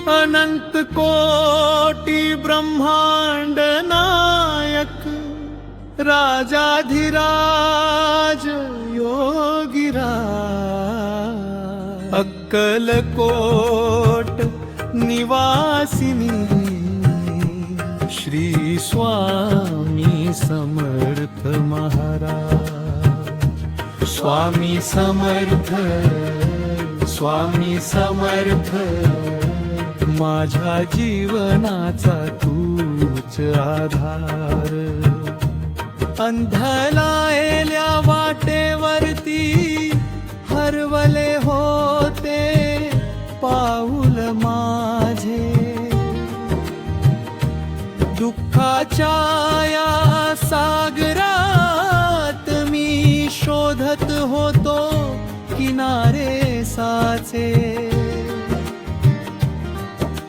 अनंत कोटी ब्रह्मांड नायक राजाधिराज योगीराज अक्कलकोट निवासिनी श्री स्वामी समर्थ महाराज। स्वामी समर्थ, स्वामी समर्थ, माझ्या जीवनाचा तूच आधार। अंधलायल्या वाटेवरती हरवले होते पाऊल माझे, दुःखाच्या या सागरात मी शोधत होतो किनारे साचे।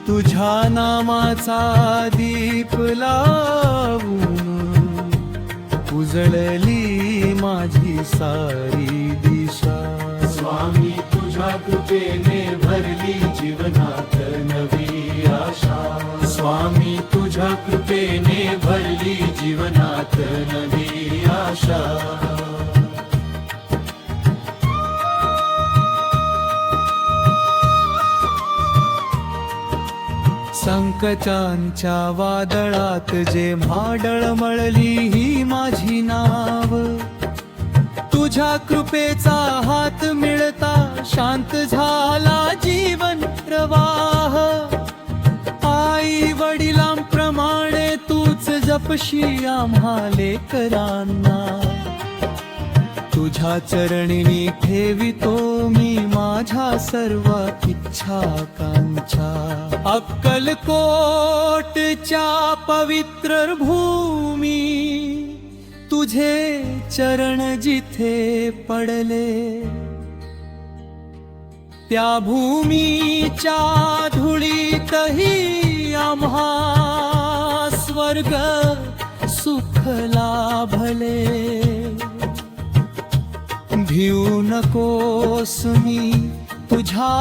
तुझ्या नामाचा दीप लावून उजळली माझी सारी दिशा। स्वामी तुझ्या कृपेने भरली जीवनात नवी आशा। स्वामी तुझ्या कृपेने भरली जीवनात नवी आशा। संकटांच्या वादळात जे डळमळली ही माझी नाव, तुझ्या कृपेचा हात मिळता शांत झाला जीवन प्रवाह। आई वडिलांप्रमाणे तूच जपशी आम्हा लेकरांना, तुझ्या चरणी ठेवितो मी माझ्या सर्व इच्छा आकांक्षा। अक्कलकोटच्या पवित्र भूमी तुझे चरण जिथे पडले, त्या भूमीच्या धुळीतही आम्हा स्वर्ग सुख लाभले। भिऊ नकोस मी तुझ्या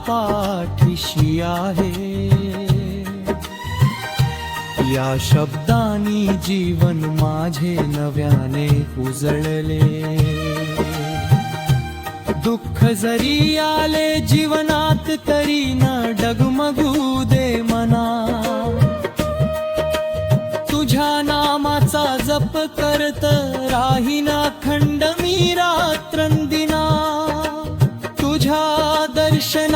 पाठीशी आहे, या शब्दांनी जीवन माझे नव्याने उजळले। दुःख जरी आले जीवनात तरी न डगमगू दे मना, तुझ्या नामाचा जप करत राहीन अखंड मी रात्रंदिना। तुझ्या दर्शन